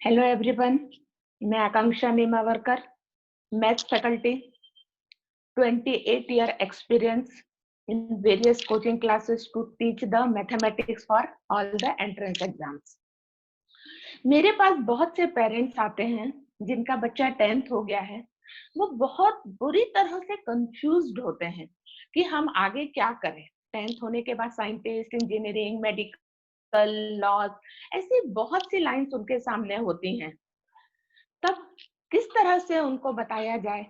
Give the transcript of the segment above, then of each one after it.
Hello everyone, मैं आकांक्षा नेमावरकर, maths faculty, 28 year experience in various coaching classes to teach the mathematics for all the entrance exams. मेरे पास बहुत से parents आते हैं जिनका बच्चा 10th हो गया है, वो बहुत बुरी तरह से कंफ्यूज्ड होते हैं कि हम आगे क्या करें। 10th होने के बाद साइंटिस्ट, इंजीनियरिंग, मेडिकल, लॉ, ऐसी बहुत सी लाइंस उनके सामने होती हैं। तब किस तरह से उनको बताया जाए,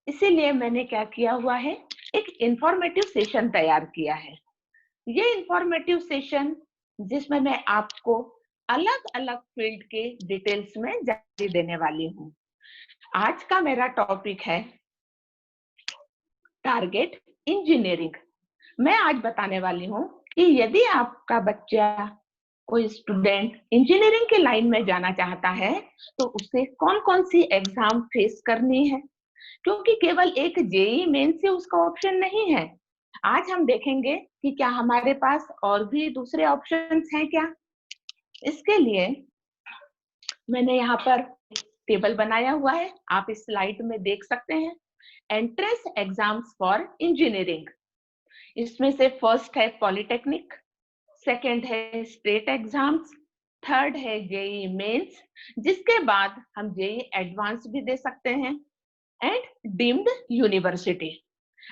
इसीलिए मैंने क्या किया हुआ है, एक इंफॉर्मेटिव सेशन तैयार किया है। ये इंफॉर्मेटिव सेशन जिसमें मैं आपको अलग अलग फील्ड के डिटेल्स में जानकारी देने वाली हूँ। आज का मेरा टॉपिक है टारगेट इंजीनियरिंग। मैं आज बताने वाली हूँ कि यदि आपका बच्चा, कोई स्टूडेंट इंजीनियरिंग के लाइन में जाना चाहता है तो उसे कौन कौन सी एग्जाम फेस करनी है, क्योंकि केवल एक जेई मेन से उसका ऑप्शन नहीं है। आज हम देखेंगे कि क्या हमारे पास और भी दूसरे ऑप्शंस हैं क्या। इसके लिए मैंने यहाँ पर टेबल बनाया हुआ है, आप इस स्लाइड में देख सकते हैं। एंट्रेंस एग्जाम्स फॉर इंजीनियरिंग, इसमें से फर्स्ट है पॉलिटेक्निक, सेकंड है स्टेट एग्जाम्स, थर्ड है जेई मेंस, जिसके बाद हम जेई एडवांस भी दे सकते हैं, एंड डीम्ड यूनिवर्सिटी।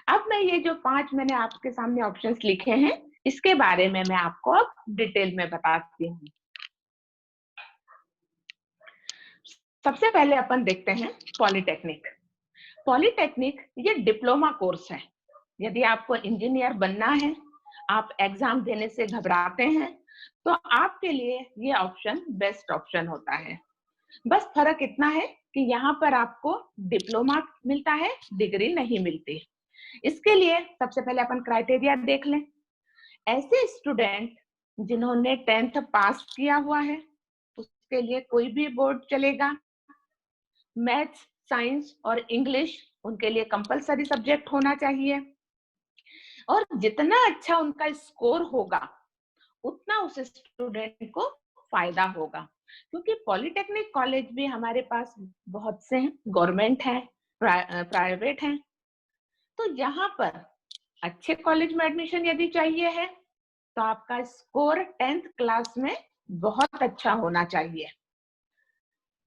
अब मैं ये जो 5 मैंने आपके सामने ऑप्शंस लिखे हैं, इसके बारे में मैं आपको अब डिटेल में बताती हूँ। सबसे पहले अपन देखते हैं पॉलिटेक्निक। पॉलिटेक्निक ये डिप्लोमा कोर्स है। यदि आपको इंजीनियर बनना है, आप एग्जाम देने से घबराते हैं, तो आपके लिए ये ऑप्शन बेस्ट ऑप्शन होता है। बस फर्क इतना है कि यहाँ पर आपको डिप्लोमा मिलता है, डिग्री नहीं मिलती। इसके लिए सबसे पहले अपन क्राइटेरिया देख लें। ऐसे स्टूडेंट जिन्होंने 10th पास किया हुआ है, उसके लिए कोई भी बोर्ड चलेगा। मैथ्स, साइंस और इंग्लिश उनके लिए कंपलसरी सब्जेक्ट होना चाहिए, और जितना अच्छा उनका स्कोर होगा उतना उस स्टूडेंट को फायदा होगा, क्योंकि पॉलिटेक्निक कॉलेज भी हमारे पास बहुत से हैं, गवर्नमेंट है, प्राइवेट हैं। तो यहाँ पर अच्छे कॉलेज में एडमिशन यदि चाहिए है तो आपका स्कोर 10th क्लास में बहुत अच्छा होना चाहिए।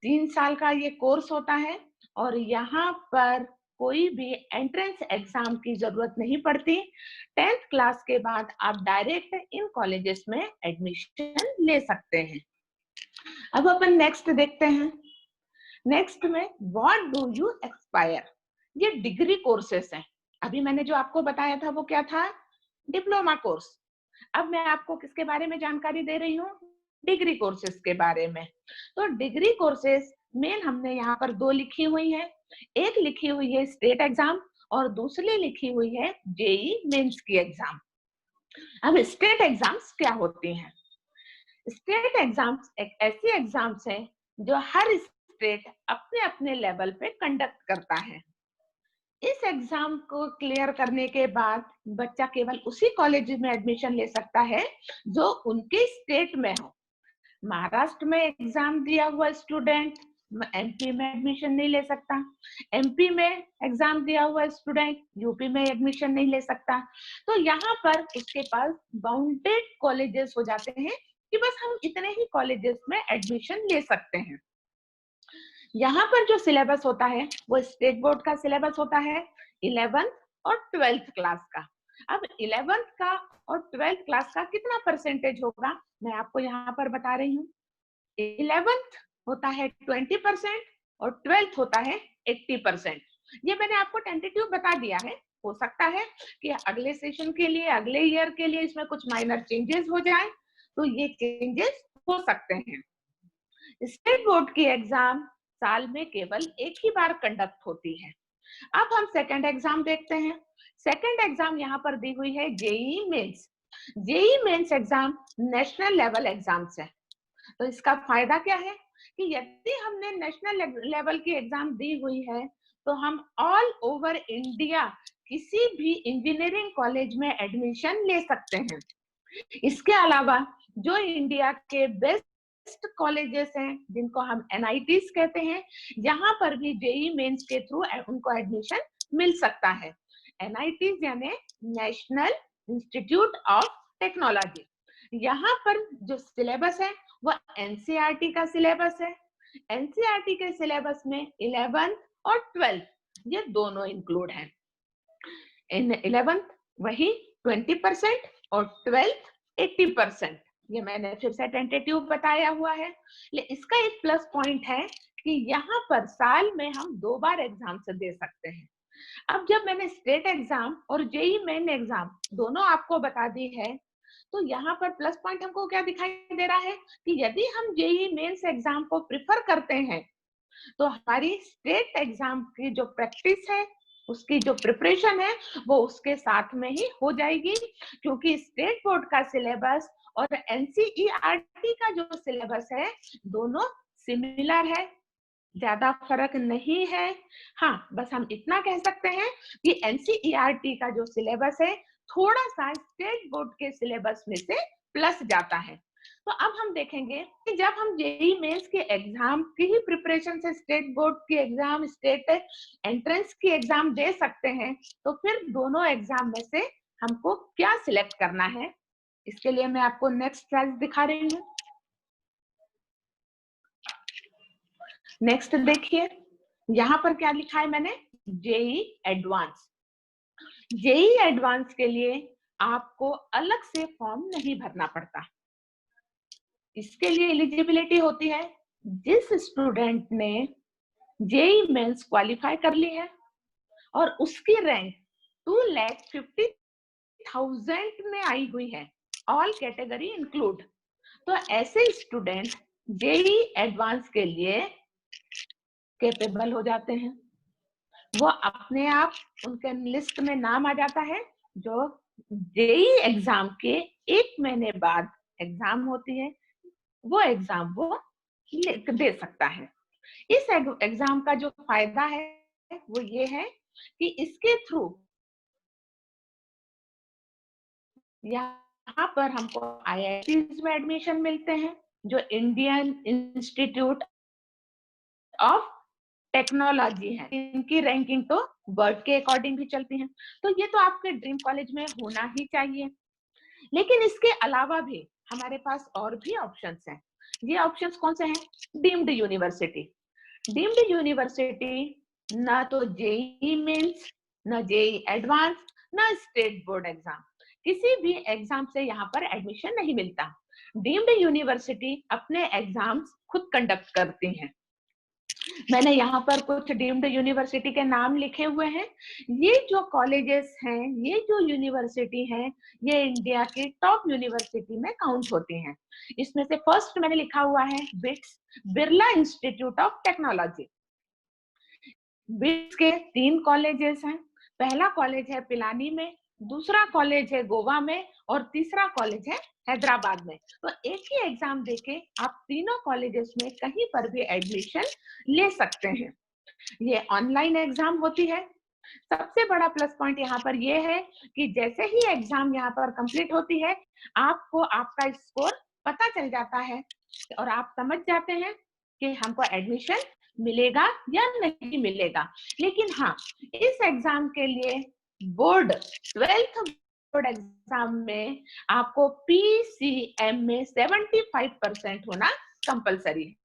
3 साल का ये कोर्स होता है और यहाँ पर कोई भी एंट्रेंस एग्जाम की जरूरत नहीं पड़ती। 10th क्लास के बाद आप डायरेक्ट इन कॉलेजेस में एडमिशन ले सकते हैं। अब अपन नेक्स्ट देखते हैं। नेक्स्ट में व्हाट डू यू एक्सपायर, ये डिग्री कोर्सेस हैं। अभी मैंने जो आपको बताया था वो क्या था, डिप्लोमा कोर्स। अब मैं आपको किसके बारे में जानकारी दे रही हूँ, डिग्री कोर्सेस के बारे में। तो डिग्री कोर्सेस मेन हमने यहाँ पर 2 लिखी हुई है। एक लिखी हुई है स्टेट एग्जाम और दूसरी लिखी हुई है जेई मेंस की एग्जाम। अब स्टेट एग्जाम्स क्या होती हैं? स्टेट एग्जाम्स एक ऐसी एग्जाम्स है जो हर स्टेट अपने अपने लेवल पे कंडक्ट करता है। इस एग्जाम को क्लियर करने के बाद बच्चा केवल उसी कॉलेज में एडमिशन ले सकता है जो उनके स्टेट में हो। महाराष्ट्र में एग्जाम दिया हुआ स्टूडेंट एमपी में एडमिशन नहीं ले सकता, एमपी में एग्जाम दिया हुआ स्टूडेंट यूपी में एडमिशन नहीं ले सकता। तो यहाँ पर उसके पास बाउंडेड कॉलेजेस हो जाते हैं कि बस हम इतने ही कॉलेजेस में एडमिशन ले सकते हैं। यहाँ पर जो सिलेबस होता है वो स्टेट बोर्ड का सिलेबस होता है 11th और 12th क्लास का। अब 11th का और 12th क्लास का कितना परसेंटेज होगा मैं आपको यहाँ पर बता रही हूँ। 11th होता है 20% और 12th होता है 80%। ये मैंने आपको टेंटेटिव बता दिया है, हो सकता है कि अगले सेशन के लिए, अगले ईयर के लिए इसमें कुछ माइनर चेंजेस हो जाए, तो ये चेंजेस हो सकते हैं। स्टेट बोर्ड की एग्जाम साल में केवल एक ही बार कंडक्ट होती है। अब हम सेकंड एग्जाम देखते हैं। सेकंड एग्जाम यहाँ पर दी हुई है JEE Mains. JEE Mains exam national level exams है। तो इसका फायदा क्या है कि यदि हमने नेशनल लेवल की एग्जाम दी हुई है तो हम ऑल ओवर इंडिया किसी भी इंजीनियरिंग कॉलेज में एडमिशन ले सकते हैं। इसके अलावा जो इंडिया के बेस्ट कॉलेजेस हैं, जिनको हम NITs कहते हैं, यहाँ पर भी जेई मेंस के थ्रू उनको एडमिशन मिल सकता है। NITs यानी नेशनल इंस्टीट्यूट ऑफ टेक्नोलॉजी। यहाँ पर जो सिलेबस है वो NCERT का सिलेबस है। NCERT के सिलेबस में 11th और 12th ये दोनों इंक्लूड हैं। इन 11th वही 20% और 12th 80%। ये मैंने फिर से टेंटेटिव बताया हुआ है। इसका एक प्लस पॉइंट है कि यहाँ पर साल में हम 2 बार एग्जाम से दे सकते हैं। अब जब मैंने स्टेट एग्जाम और जेई मेन एग्जाम दोनों आपको बता दी है, तो यहाँ पर प्लस पॉइंट हमको क्या दिखाई दे रहा है कि यदि हम जेई मेंस एग्जाम को प्रिफर करते हैं तो हमारी स्टेट एग्जाम की जो प्रैक्टिस है, उसकी जो प्रिपरेशन है, वो उसके साथ में ही हो जाएगी, क्योंकि स्टेट बोर्ड का सिलेबस और NCERT का जो सिलेबस है दोनों सिमिलर है, ज्यादा फर्क नहीं है। हाँ, बस हम इतना कह सकते हैं कि NCERT का जो सिलेबस है थोड़ा सा स्टेट बोर्ड के सिलेबस में से प्लस जाता है। तो अब हम देखेंगे कि जब हम जेई मेंस के एग्जाम की ही प्रिपरेशन से स्टेट बोर्ड की एग्जाम, स्टेट एंट्रेंस की एग्जाम दे सकते हैं, तो फिर दोनों एग्जाम में से हमको क्या सिलेक्ट करना है, इसके लिए मैं आपको नेक्स्ट स्लाइड दिखा रही हूँ। नेक्स्ट देखिए, यहाँ पर क्या लिखा है मैंने, जेई एडवांस। जेई एडवांस के लिए आपको अलग से फॉर्म नहीं भरना पड़ता। इसके लिए एलिजिबिलिटी होती है जिस स्टूडेंट ने जेई मेंस क्वालिफाई कर ली है और उसकी रैंक 2,50,000 में आई हुई है, ऑल कैटेगरी इंक्लूड। तो ऐसे स्टूडेंट जेई एडवांस के लिए कैपेबल हो जाते हैं। वो अपने आप उनके लिस्ट में नाम आ जाता है, जो जेई एग्जाम के 1 महीने बाद एग्जाम होती है, वो एग्जाम वो दे सकता है। इस एग्जाम का जो फायदा है वो ये है कि इसके थ्रू यहाँ पर हमको IITs में एडमिशन मिलते हैं, जो इंडियन इंस्टीट्यूट ऑफ टेक्नोलॉजी है। इनकी रैंकिंग तो वर्ड के अकॉर्डिंग भी चलती है, तो ये तो आपके ड्रीम कॉलेज में होना ही चाहिए। लेकिन इसके अलावा भी हमारे पास और भी ऑप्शंस हैं। ये ऑप्शंस कौन से हैं? Deemed university. डीम्ड यूनिवर्सिटी ना तो जेई मेंस, ना जेई एडवांस, ना स्टेट बोर्ड एग्जाम, किसी भी एग्जाम से यहाँ पर एडमिशन नहीं मिलता। डीम्ड यूनिवर्सिटी अपने एग्जाम्स खुद कंडक्ट करती हैं। मैंने यहाँ पर कुछ डीम्ड यूनिवर्सिटी के नाम लिखे हुए हैं। ये जो कॉलेजेस हैं, ये जो यूनिवर्सिटी हैं, ये इंडिया की टॉप यूनिवर्सिटी में काउंट होती हैं। इसमें से फर्स्ट मैंने लिखा हुआ है bits, Birla institute of technology. Bits के 3 कॉलेजेस हैं। पहला कॉलेज है पिलानी में, दूसरा कॉलेज है गोवा में और तीसरा कॉलेज है हैदराबाद में। तो एक ही एग्जाम देके आप तीनों कॉलेजेस में कहीं पर भी एडमिशन ले सकते हैं। ये ऑनलाइन एग्जाम होती है। सबसे बड़ा प्लस पॉइंट यहाँ पर ये है कि जैसे ही एग्जाम यहाँ पर कंप्लीट होती है, आपको आपका स्कोर पता चल जाता है और आप समझ जाते हैं कि हमको एडमिशन मिलेगा या नहीं मिलेगा। लेकिन हाँ, इस एग्जाम के लिए बोर्ड 12th बोर्ड एग्जाम में आपको PCM में 75% होना कंपलसरी है।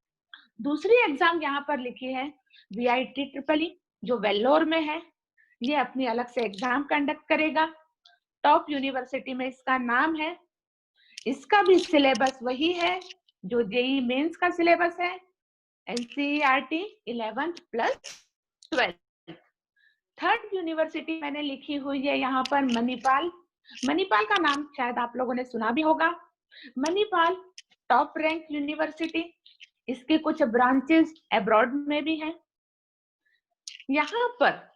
दूसरी एग्जाम यहाँ पर लिखी है VIT जो वेल्लोर में है। ये अपनी अलग से एग्जाम कंडक्ट करेगा। टॉप यूनिवर्सिटी में इसका नाम है। इसका भी सिलेबस वही है जो जेई मेंस का सिलेबस है, NCERT 11th + 12th। Third university मैंने लिखी हुई है यहाँ पर मणिपाल। मणिपाल का नाम शायद आप लोगों ने सुना भी होगा। मणिपाल टॉप रैंक यूनिवर्सिटी, इसके कुछ ब्रांचेस अब्रॉड में भी हैं। यहाँ पर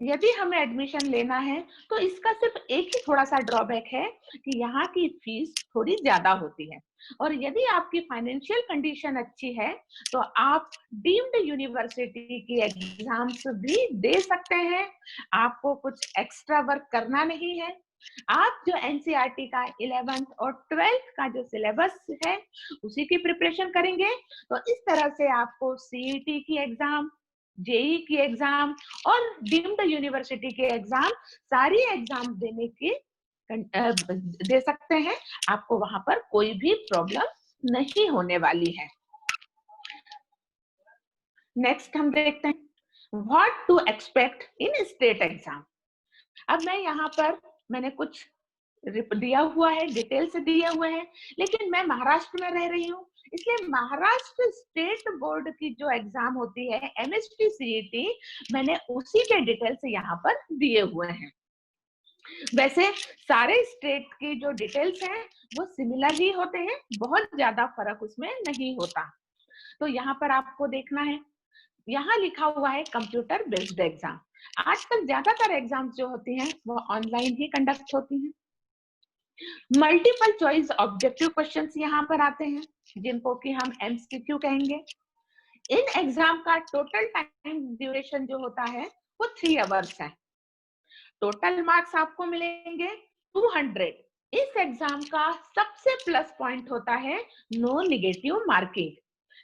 यदि हमें एडमिशन लेना है तो इसका सिर्फ एक ही थोड़ा सा ड्रॉबैक है कि यहाँ की फीस थोड़ी ज्यादा होती है। और यदि आपकी फाइनेंशियल कंडीशन अच्छी है तो आप डीम्ड यूनिवर्सिटी की एग्जाम्स भी दे सकते हैं। आपको कुछ एक्स्ट्रा वर्क करना नहीं है। आप जो एनसीईआरटी का 11th और 12th का जो सिलेबस है उसी की प्रिपरेशन करेंगे तो इस तरह से आपको सीईटी की एग्जाम, जेई की एग्जाम और डीम्ड यूनिवर्सिटी के एग्जाम, सारी एग्जाम देने की दे सकते हैं। आपको वहां पर कोई भी प्रॉब्लम नहीं होने वाली है। नेक्स्ट हम देखते हैं what to expect in state exam. अब मैं यहाँ पर मैंने कुछ दिया हुआ है, डिटेल से दिए हुए हैं, लेकिन मैं महाराष्ट्र में रह रही हूँ, इसलिए महाराष्ट्र स्टेट बोर्ड की जो एग्जाम होती है एमएसटी सीईटी, मैंने उसी के डिटेल से यहाँ पर दिए हुए हैं। वैसे सारे स्टेट की जो डिटेल्स हैं वो सिमिलर ही होते हैं, बहुत ज्यादा फर्क उसमें नहीं होता। तो यहाँ पर आपको देखना है, यहाँ लिखा हुआ है कंप्यूटर बेस्ड एग्जाम। आजकल ज्यादातर एग्जाम्स जो होती हैं वो ऑनलाइन ही कंडक्ट होती हैं। मल्टीपल चॉइस ऑब्जेक्टिव क्वेश्चंस यहाँ पर आते हैं, जिनको कि हम एमसीक्यू कहेंगे। इन एग्जाम का टोटल टाइम ड्यूरेशन जो होता है वो 3 आवर्स है। टोटल मार्क्स आपको मिलेंगे 200। इस एग्जाम का सबसे प्लस पॉइंट होता है no negative marking.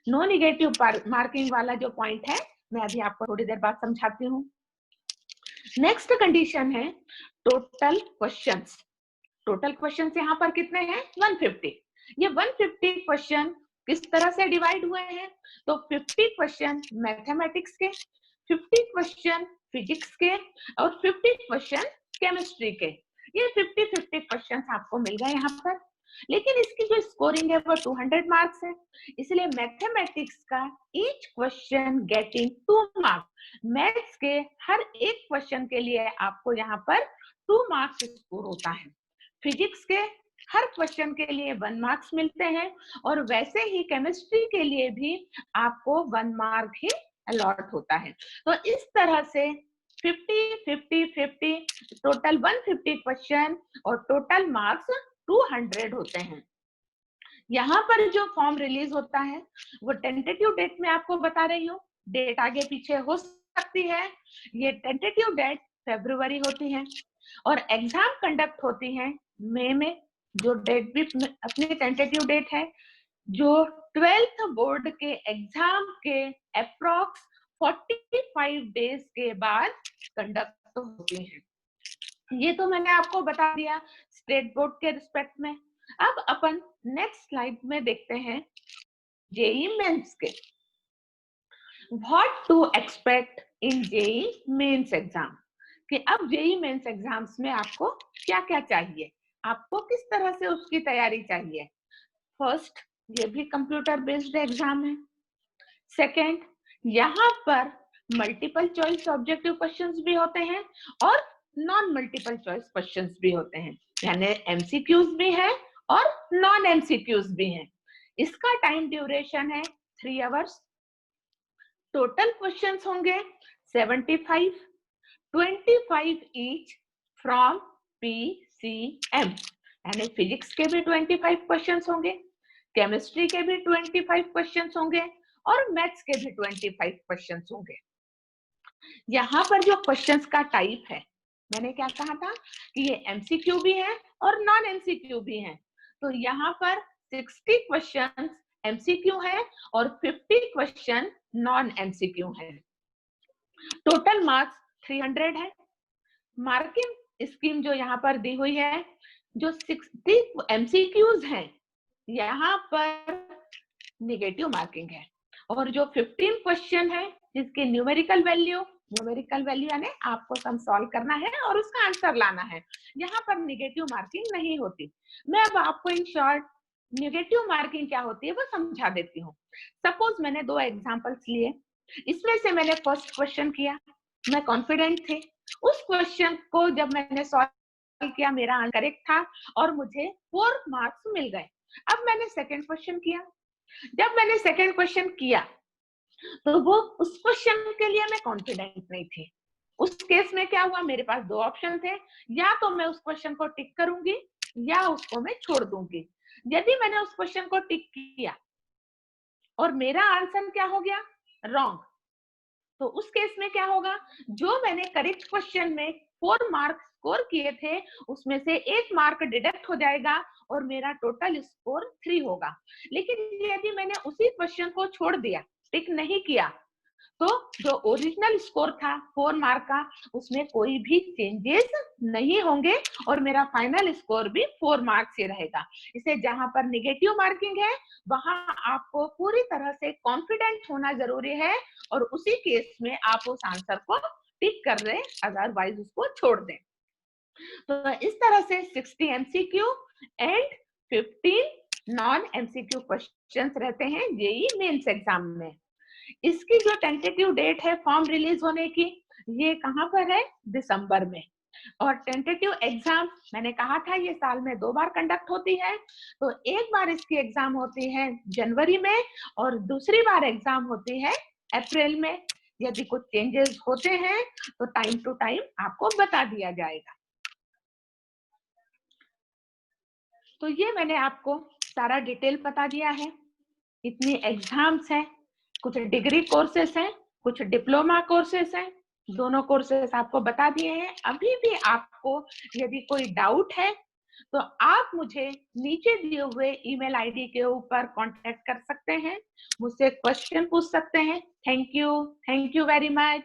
No negative marking वाला जो पॉइंट है मैं अभी आपको थोड़ी देर बाद समझाती हूँ। नेक्स्ट कंडीशन है टोटल क्वेश्चंस। टोटल क्वेश्चंस यहाँ पर कितने हैं? 150। ये 150 क्वेश्चन किस तरह से डिवाइड हुए हैं? तो 50 क्वेश्चन मैथमेटिक्स के, 50 क्वेश्चन फिजिक्स के और 50 क्वेश्चन केमिस्ट्री के। ये 50-50 क्वेश्चन आपको मिल गए यहाँ पर। लेकिन इसकी जो स्कोरिंग है वो 200 मार्क्स है, इसलिए मैथमेटिक्स का each question getting 2 marks. Maths के हर एक क्वेश्चन के लिए आपको यहाँ पर 2 मार्क्स स्कोर होता है। फिजिक्स के हर क्वेश्चन के लिए 1 मार्क्स मिलते हैं और वैसे ही केमिस्ट्री के लिए भी आपको 1 मार्क ही अलॉट होता है। तो इस तरह से 50-50-50 टोटल 150 क्वेश्चन और टोटल मार्क्स 200 होते हैं। यहाँ पर जो फॉर्म रिलीज होता है वो टेंटेटिव डेट में आपको बता रही हूँ, डेट आगे पीछे हो सकती है। ये टेंटेटिव डेट फरवरी होती है और एग्जाम कंडक्ट होती है मई में। जो डेट भी अपनी टेंटेटिव डेट है, जो 12th बोर्ड के एग्जाम के अप्रॉक्स 45 डेज के बाद कंडक्ट होती है। ये तो मैंने आपको बता दिया स्टेट बोर्ड के रिस्पेक्ट में। अब अपन नेक्स्ट स्लाइड में देखते हैं जेई मेंस के। What to expect in JEE Mains exam, कि अब जेई मेंस एग्जाम्स में आपको क्या क्या चाहिए, आपको किस तरह से उसकी तैयारी चाहिए। फर्स्ट, ये भी कंप्यूटर बेस्ड एग्जाम है। सेकंड, यहाँ पर मल्टीपल चॉइस ऑब्जेक्टिव क्वेश्चंस भी होते हैं और नॉन मल्टीपल चॉइस क्वेश्चंस भी होते हैं, यानी एमसीक्यूज भी है और नॉन एमसीक्यूज भी हैं। इसका टाइम ड्यूरेशन है 3 आवर्स। टोटल क्वेश्चंस होंगे 75, 25 ईच फ्रॉम पीसीएम, यानी फिजिक्स के भी 25 क्वेश्चंस होंगे, केमिस्ट्री के भी 25 क्वेश्चंस होंगे और मैथ्स के भी 25 क्वेश्चंस होंगे। यहाँ पर जो क्वेश्चंस का टाइप है, मैंने क्या कहा था कि ये एमसीक्यू भी है और नॉन एमसीक्यू भी है। तो यहाँ पर 60 क्वेश्चंस एमसीक्यू है और 50 क्वेश्चन नॉन एमसीक्यू है। टोटल मार्क्स 300 है। मार्किंग स्कीम जो यहाँ पर दी हुई है, जो 60 एमसीक्यूज हैं यहाँ पर नेगेटिव मार्किंग है और जो 15 क्वेश्चन है जिसकी न्यूमेरिकल वैल्यू यानी आपको सम सॉल्व करना है और उसका आंसर लाना है, यहाँ पर नेगेटिव मार्किंग नहीं होती। मैं अब आपको इन शॉर्ट नेगेटिव मार्किंग क्या होती है वो समझा देती हूँ। सपोज मैंने 2 एग्जांपल्स लिए, इसमें से मैंने फर्स्ट क्वेश्चन किया, मैं कॉन्फिडेंट थी, उस क्वेश्चन को जब मैंने सॉल्व किया मेरा आंसर करेक्ट था और मुझे 4 मार्क्स मिल गए। अब मैंने सेकंड क्वेश्चन किया, जब मैंने सेकंड क्वेश्चन किया तो वो उस क्वेश्चन के लिए मैं कॉन्फिडेंट नहीं थी। उस केस में क्या हुआ, मेरे पास 2 ऑप्शन थे, या तो मैं उस क्वेश्चन को टिक करूंगी या उसको मैं छोड़ दूंगी। यदि मैंने उस क्वेश्चन को टिक किया और मेरा आंसर क्या हो गया, रॉन्ग, तो उस केस में क्या होगा, जो मैंने करेक्ट क्वेश्चन में 4 मार्क्स स्कोर किए थे उसमें से 1 मार्क डिडक्ट हो जाएगा और मेरा टोटल स्कोर 3 होगा। लेकिन यदि मैंने उसी क्वेश्चन को छोड़ दिया, टिक नहीं किया, तो जो ओरिजिनल स्कोर था 4 मार्क का, उसमें कोई भी चेंजेस नहीं होंगे और मेरा फाइनल स्कोर भी 4 मार्क्स ही रहेगा। इसे जहां पर निगेटिव मार्किंग है वहां आपको पूरी तरह से कॉन्फिडेंट होना जरूरी है और उसी केस में आप उस आंसर को टिक कर दें, अदरवाइज उसको छोड़ दें। तो इस तरह से 60 MCQ and 15 non MCQ questions रहते हैं जेईई मेंस एग्जाम में। इसकी जो टेंटेटिव डेट है फॉर्म रिलीज होने की, ये कहां पर है? दिसंबर में। और टेंटेटिव एग्जाम मैंने कहा था ये साल में 2 बार कंडक्ट होती है। तो एक बार इसकी एग्जाम होती है जनवरी में और दूसरी बार एग्जाम होती है अप्रैल में। यदि कुछ चेंजेस होते हैं तो टाइम टू टाइम आपको बता दिया जाएगा। तो ये मैंने आपको सारा डिटेल बता दिया है। इतनी एग्जाम्स हैं, कुछ डिग्री कोर्सेस हैं, कुछ डिप्लोमा कोर्सेस हैं, दोनों कोर्सेस आपको बता दिए हैं। अभी भी आपको यदि कोई डाउट है तो आप मुझे नीचे दिए हुए ईमेल आईडी के ऊपर कांटेक्ट कर सकते हैं, मुझसे क्वेश्चन पूछ सकते हैं। Thank you very much.